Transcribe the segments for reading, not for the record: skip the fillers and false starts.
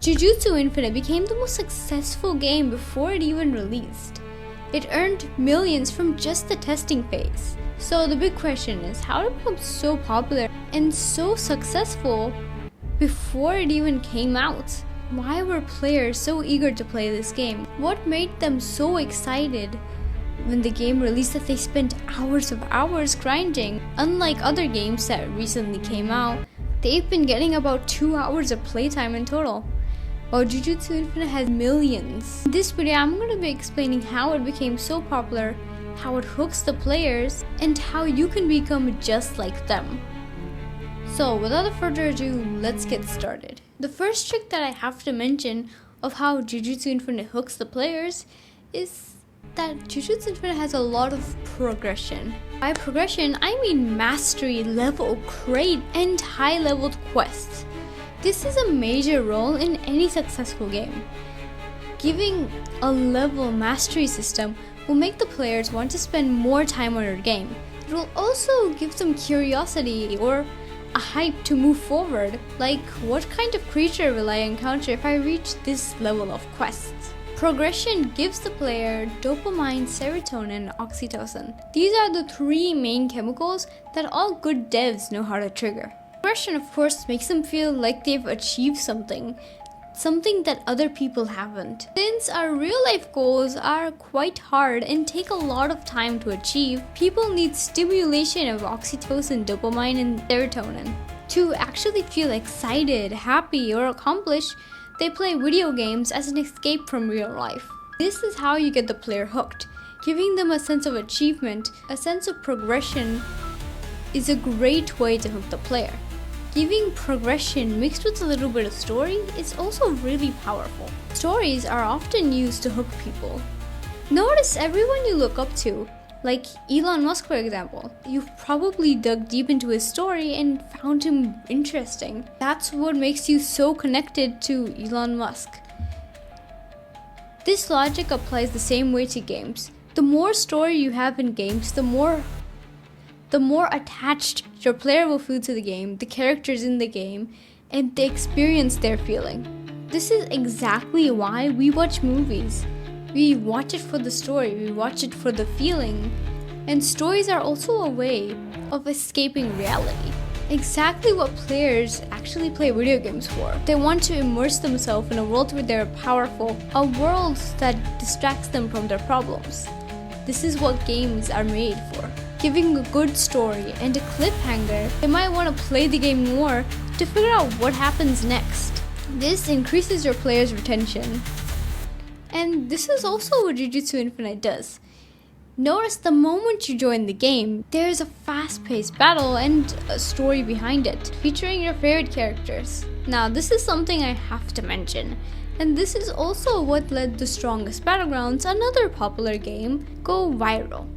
Jujutsu Infinite became the most successful game before it even released. It earned millions from just the testing phase. So the big question is, how did it become so popular and so successful before it even came out? Why were players so eager to play this game? What made them so excited when the game released that they spent hours grinding? Unlike other games that recently came out, they've been getting about 2 hours of playtime in total, while Jujutsu Infinite has millions. In this video, I'm going to be explaining how it became so popular, how it hooks the players, and how you can become just like them. So without further ado, let's get started. The first trick that I have to mention of how Jujutsu Infinite hooks the players is that Jujutsu Infinite has a lot of progression. By progression, I mean mastery, level, crate, and high-leveled quests. This is a major role in any successful game. Giving a level mastery system will make the players want to spend more time on your game. It will also give them curiosity or a hype to move forward, like what kind of creature will I encounter if I reach this level of quests. Progression gives the player dopamine, serotonin, and oxytocin. These are the 3 main chemicals that all good devs know how to trigger. Progression, of course, makes them feel like they've achieved something that other people haven't. Since our real-life goals are quite hard and take a lot of time to achieve, people need stimulation of oxytocin, dopamine, and serotonin. To actually feel excited, happy, or accomplished, they play video games as an escape from real life. This is how you get the player hooked. Giving them a sense of achievement, a sense of progression, is a great way to hook the player. Giving progression mixed with a little bit of story is also really powerful. Stories are often used to hook people. Notice everyone you look up to, like Elon Musk for example. You've probably dug deep into his story and found him interesting. That's what makes you so connected to Elon Musk. This logic applies the same way to games. The more story you have in games, the more attached your player will feel to the game, the characters in the game, and the experience they're feeling. This is exactly why we watch movies. We watch it for the story, we watch it for the feeling, and stories are also a way of escaping reality. Exactly what players actually play video games for. They want to immerse themselves in a world where they're powerful, a world that distracts them from their problems. This is what games are made for. Giving a good story and a cliffhanger, they might want to play the game more to figure out what happens next. This increases your player's retention. And this is also what Jujutsu Infinite does. Notice the moment you join the game, there's a fast-paced battle and a story behind it, featuring your favorite characters. Now, this is something I have to mention. And this is also what led The Strongest Battlegrounds, another popular game, go viral.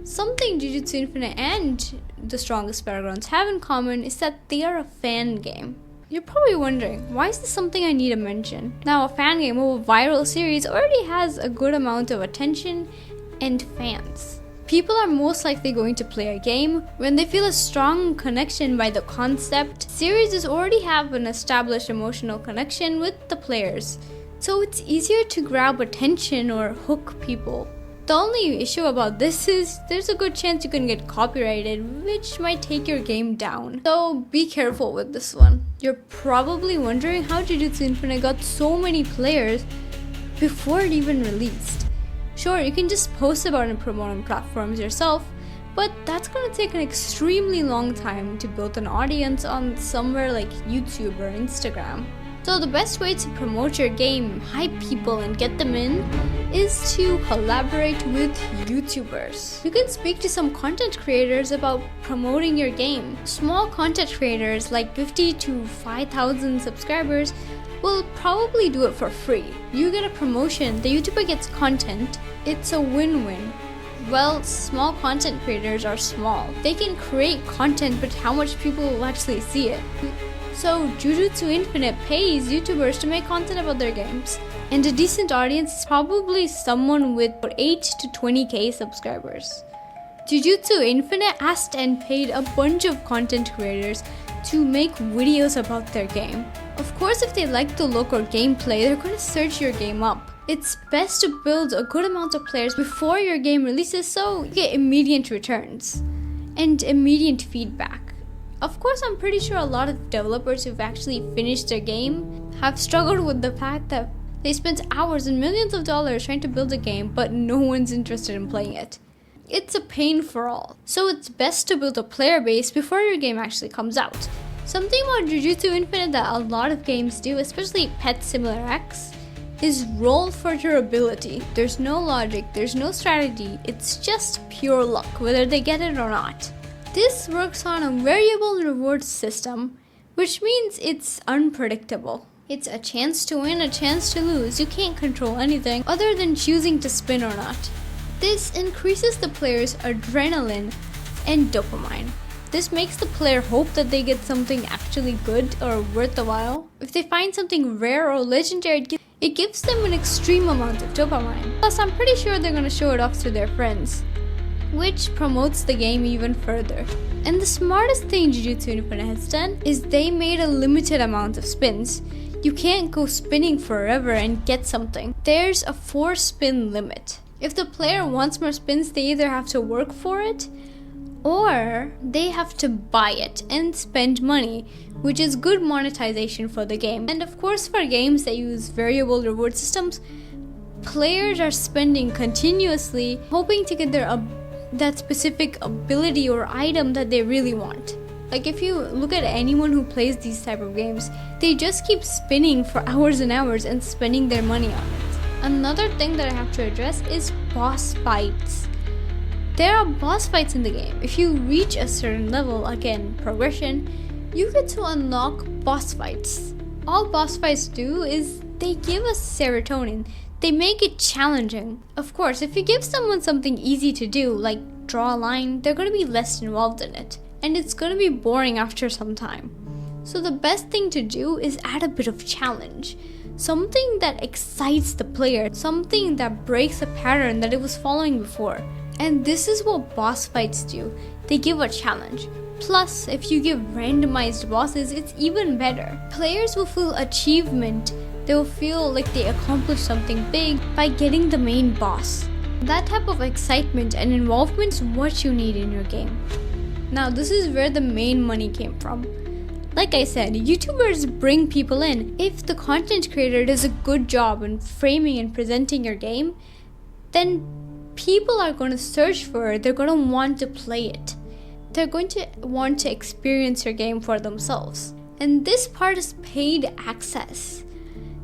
Something Jujutsu Infinite and The Strongest Battlegrounds have in common is that they are a fan game. You're probably wondering, why is this something I need to mention? Now, a fan game of a viral series already has a good amount of attention and fans. People are most likely going to play a game when they feel a strong connection by the concept. Series already have an established emotional connection with the players, so it's easier to grab attention or hook people. The only issue about this is there's a good chance you can get copyrighted, which might take your game down. So be careful with this one. You're probably wondering how Jujutsu Infinite got so many players before it even released. Sure, you can just post about it and promote on platforms yourself, but that's going to take an extremely long time to build an audience on somewhere like YouTube or Instagram. So the best way to promote your game, hype people, and get them in is to collaborate with YouTubers. You can speak to some content creators about promoting your game. Small content creators like 50 to 5,000 subscribers will probably do it for free. You get a promotion, the YouTuber gets content. It's a win-win. Well, small content creators are small. They can create content, but how much people will actually see it? So Jujutsu Infinite pays YouTubers to make content about their games. And a decent audience is probably someone with 8 to 20k subscribers. Jujutsu Infinite asked and paid a bunch of content creators to make videos about their game. Of course, if they like the look or gameplay, they're going to search your game up. It's best to build a good amount of players before your game releases so you get immediate returns and immediate feedback. Of course, I'm pretty sure a lot of developers who've actually finished their game have struggled with the fact that they spent hours and millions of dollars trying to build a game, but no one's interested in playing it. It's a pain for all. So it's best to build a player base before your game actually comes out. Something about Jujutsu Infinite that a lot of games do, especially Pet Similar X, is roll for your ability. There's no logic, there's no strategy, it's just pure luck, whether they get it or not. This works on a variable reward system, which means it's unpredictable. It's a chance to win, a chance to lose. You can't control anything other than choosing to spin or not. This increases the player's adrenaline and dopamine. This makes the player hope that they get something actually good or worth the while. If they find something rare or legendary, it gives them an extreme amount of dopamine. Plus, I'm pretty sure they're going to show it off to their friends, which promotes the game even further. And the smartest thing Jujutsu Infinite has done is they made a limited amount of spins. You can't go spinning forever and get something. There's a 4-spin limit. If the player wants more spins, they either have to work for it or they have to buy it and spend money, which is good monetization for the game. And of course, for games that use variable reward systems, players are spending continuously hoping to get that specific ability or item that they really want. Like if you look at anyone who plays these type of games, they just keep spinning for hours and hours and spending their money on it. Another thing that I have to address is boss fights. There are boss fights in the game. If you reach a certain level, again, progression, you get to unlock boss fights. All boss fights do is they give us serotonin. They make it challenging. Of course, if you give someone something easy to do, like draw a line, they're going to be less involved in it. And it's going to be boring after some time. So the best thing to do is add a bit of challenge. Something that excites the player. Something that breaks a pattern that it was following before. And this is what boss fights do. They give a challenge. Plus, if you give randomized bosses, it's even better. Players will feel achievement. They will feel like they accomplished something big by getting the main boss. That type of excitement and involvement is what you need in your game. Now, this is where the main money came from. Like I said, YouTubers bring people in. If the content creator does a good job in framing and presenting your game, then people are going to search for it. They're going to want to play it. They're going to want to experience your game for themselves. And this part is paid access.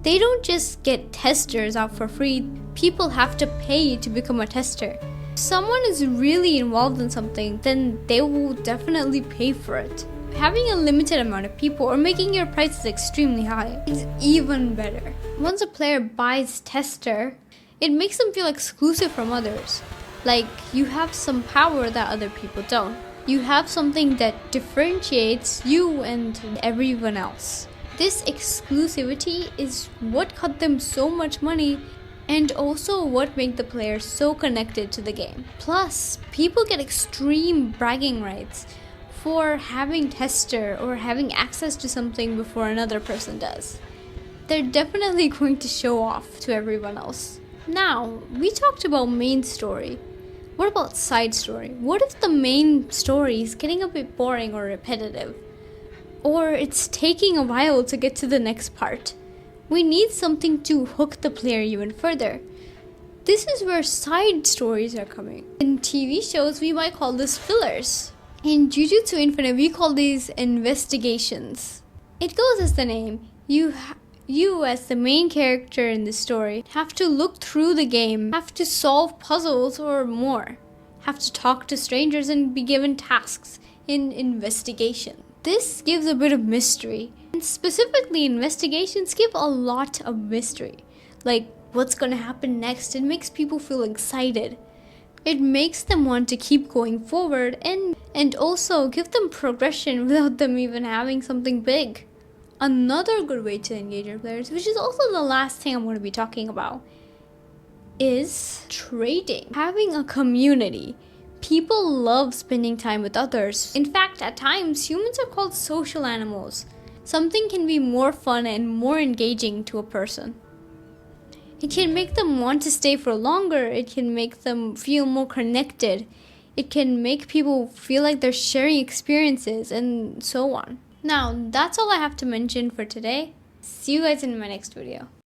They don't just get testers out for free. People have to pay to become a tester. If someone is really involved in something, then they will definitely pay for it. Having a limited amount of people or making your prices extremely high is even better. Once a player buys tester, it makes them feel exclusive from others. Like you have some power that other people don't. You have something that differentiates you and everyone else. This exclusivity is what cut them so much money and also what made the players so connected to the game. Plus, people get extreme bragging rights for having tester or having access to something before another person does. They're definitely going to show off to everyone else. Now, we talked about main story. What about side story? What if the main story is getting a bit boring or repetitive? Or it's taking a while to get to the next part? We need something to hook the player even further. This is where side stories are coming. In TV shows, we might call this fillers. In Jujutsu Infinite, we call these investigations. It goes as the name. You as the main character in the story have to look through the game, have to solve puzzles or more, have to talk to strangers and be given tasks in investigation. This gives a bit of mystery, and specifically investigations give a lot of mystery. Like what's gonna happen next, it makes people feel excited. It makes them want to keep going forward and also give them progression without them even having something big. Another good way to engage your players, which is also the last thing I'm going to be talking about, is trading. Having a community. People love spending time with others. In fact, at times, humans are called social animals. Something can be more fun and more engaging to a person. It can make them want to stay for longer. It can make them feel more connected. It can make people feel like they're sharing experiences and so on. Now, that's all I have to mention for today. See you guys in my next video.